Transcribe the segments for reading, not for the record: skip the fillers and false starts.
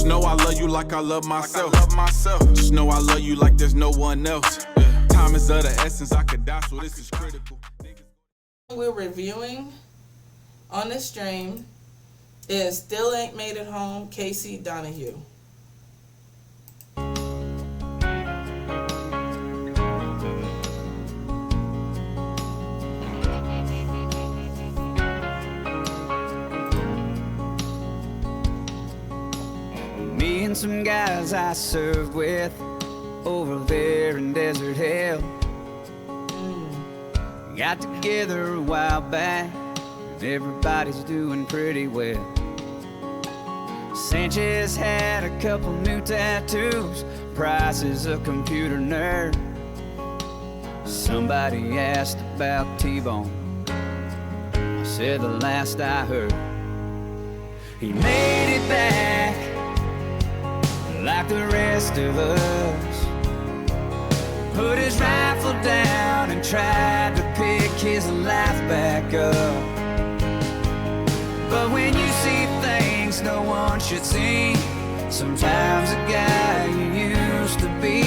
know I love you like I love myself. Just know I love you like there's no one else. Time is of the essence, I could die, so this is critical. We're reviewing on this stream is Still Ain't Made It Home, Casey Donahew. Me and some guys I served with over there in Desert Hill got together a while back, and everybody's doing pretty well. Sanchez had a couple new tattoos, Price is a computer nerd. Somebody asked about T-Bone, I said the last I heard, he made it back like the rest of us. Put his rifle down and tried to pick his life back up. But when you see things no one should see, sometimes the guy you used to be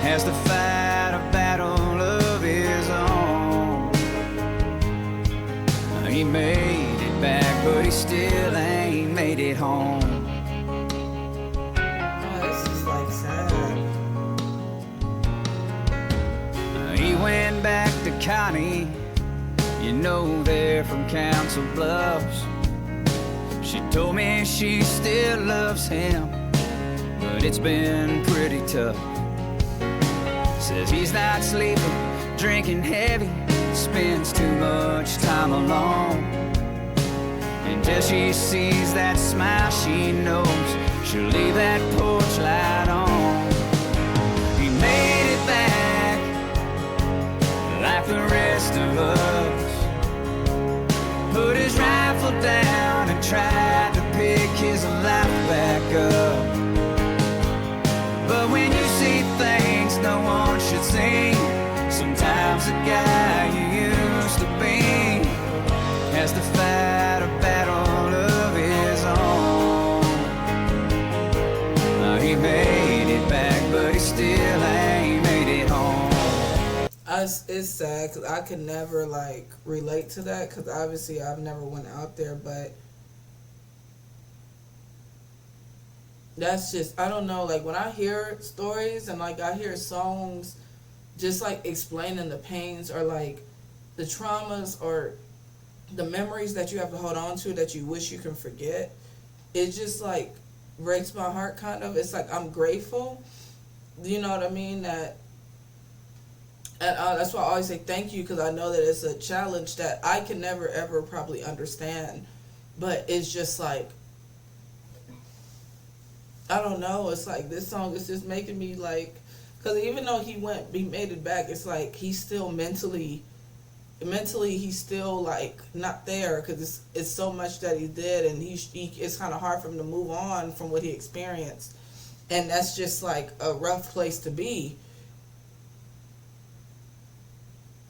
has to fight a battle of his own. He made it back, but he still ain't made it home. He went back to Connie, you know they're from Council Bluffs. She told me she still loves him, but it's been pretty tough. Says he's not sleeping, drinking heavy, spends too much time alone. Until she sees that smile, she knows she'll leave that porch light on. He made it back like the rest of us. Put his rifle down and tried to pick his life back up. But when you see things no one should see, sometimes the guy you used to be has to fight a battle of his own. He made it back, but he still ain't made it home. It's sad because I could never like relate to that because obviously I've never went out there, but that's just, I don't know, like when I hear stories and like I hear songs just like explaining the pains or like the traumas or the memories that you have to hold on to that you wish you can forget, it just like breaks my heart kind of. It's like I'm grateful, you know what I mean, and that's why I always say thank you, because I know that it's a challenge that I can never ever probably understand, but it's just like, I don't know, it's like this song is just making me like, because even though he made it back, it's like he's still mentally he's still like not there, because it's so much that he did, and it's kind of hard for him to move on from what he experienced, and that's just like a rough place to be.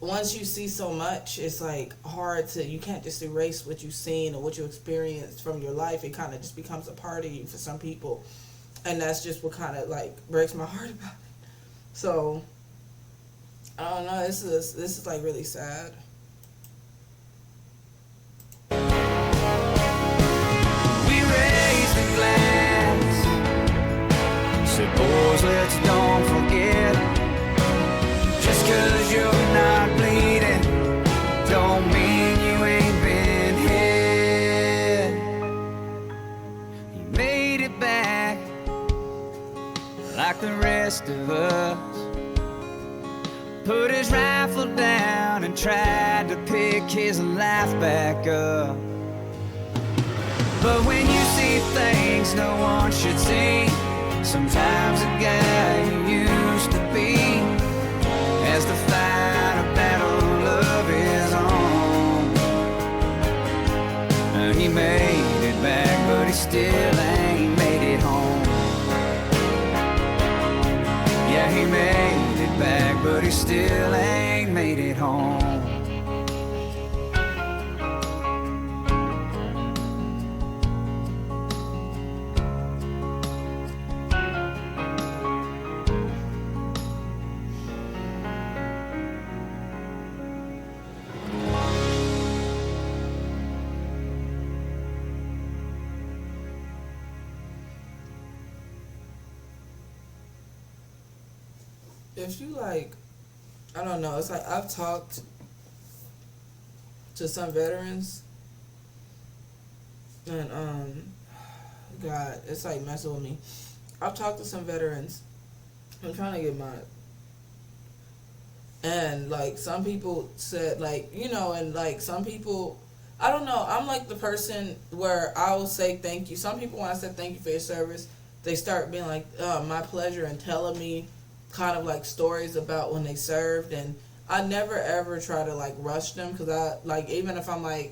Once you see so much, it's like hard to, you can't just erase what you've seen or what you experienced from your life. It kind of just becomes a part of you for some people, and that's just what kind of like breaks my heart about it. So I don't know, this is like really sad. We raised a glass, said boys let's don't forget, just 'cause you're not bleeding don't mean you ain't been hit. He made it back like the rest of us. Put his rifle down and tried to pick his life back up. But when you see things no one should see, sometimes a guy you used to be has to fight a battle of his own. He made it back, but he still ain't made it home. Yeah, he made it back, but he still ain't made it home. if you like, I don't know, it's like I've talked to some veterans, and God, it's like messing with me. I've talked to some veterans. I'm trying to get mine. And like some people said, like, you know, and like some people, I don't know, I'm like the person where I will say thank you. Some people, when I said thank you for your service, they start being like, my pleasure, and telling me kind of like stories about when they served. And I never ever try to like rush them, because I like, even if I'm like,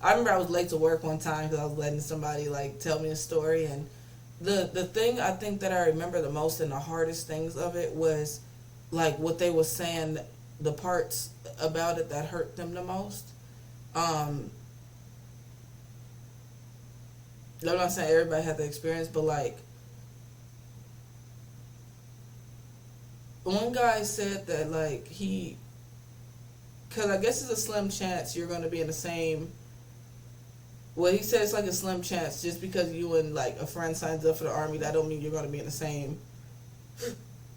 I remember I was late to work one time because I was letting somebody like tell me a story, and the thing I think that I remember the most and the hardest things of it was like what they were saying, the parts about it that hurt them the most. I'm not saying everybody had the experience, but like one guy said that like because I guess it's a slim chance you're going to be in the same. Well, he said it's like a slim chance, just because you and like a friend signs up for the Army, that don't mean you're going to be in the same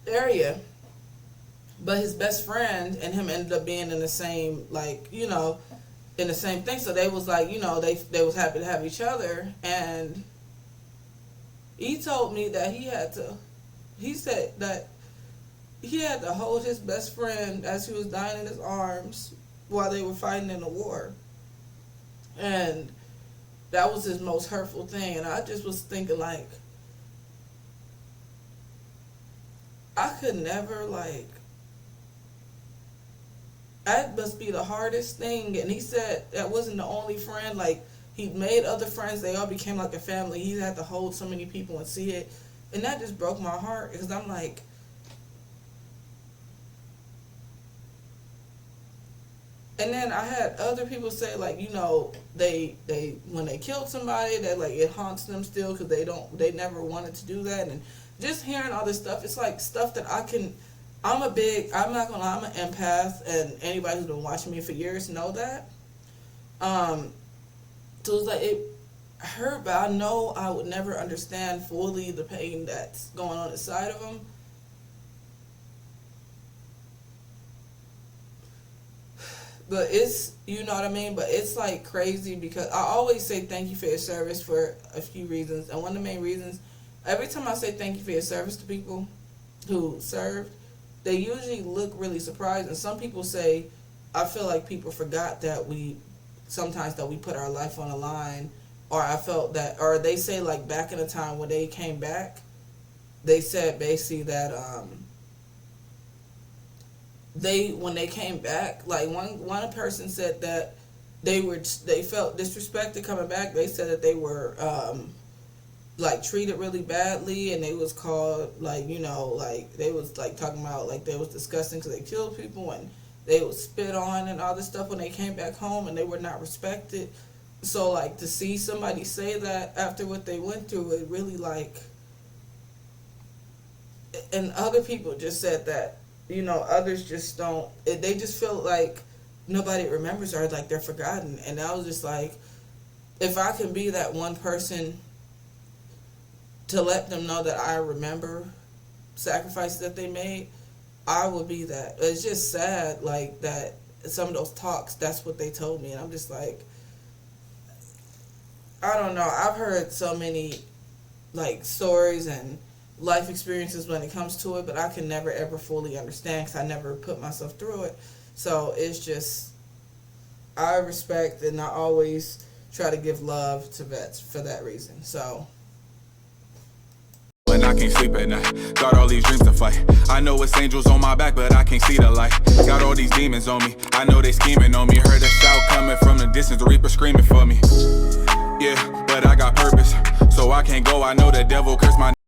area. But his best friend and him ended up being in the same, like, you know, in the same thing. So they was like, you know, they was happy to have each other. And he told me that he said that he had to hold his best friend as he was dying in his arms while they were fighting in the war. And that was his most hurtful thing. And I just was thinking, like, I could never, like, that must be the hardest thing. And he said that wasn't the only friend. Like, he made other friends. They all became like a family. He had to hold so many people and see it. And that just broke my heart, because I'm like, and then I had other people say, like, you know, they when they killed somebody, that like it haunts them still, because they never wanted to do that. And just hearing all this stuff, it's like stuff that I'm not gonna lie, I'm an empath, and anybody who's been watching me for years know that. So it's like it hurt, but I know I would never understand fully the pain that's going on inside of them. But it's, you know what I mean? But it's like crazy, because I always say thank you for your service for a few reasons. And one of the main reasons, every time I say thank you for your service to people who served, they usually look really surprised. And some people say, I feel like people forgot that sometimes we put our life on the line. Or I felt that, or they say like back in the time when they came back, they said basically that, when they came back, like one person said that they felt disrespected coming back. They said that they were like treated really badly, and they was called, like, you know, like they was like talking about like they was disgusting because they killed people, and they was spit on and all this stuff when they came back home, and they were not respected. So like to see somebody say that after what they went through, it really like. And other people just said that, you know, others just don't, they just feel like nobody remembers, or like they're forgotten. And I was just like, if I can be that one person to let them know that I remember sacrifices that they made, I would be that. It's just sad, like, that some of those talks, that's what they told me. And I'm just like, I don't know. I've heard so many, like, stories and life experiences when it comes to it, but I can never ever fully understand, because I never put myself through it. So it's just, I respect, and I always try to give love to vets for that reason. So when I can't sleep at night, got all these dreams to fight. I know it's angels on my back, but I can't see the light. Got all these demons on me, I know they scheming on me. Heard a shout coming from the distance, the reaper screaming for me. Yeah, but I got purpose, so I can't go. I know the devil cursed my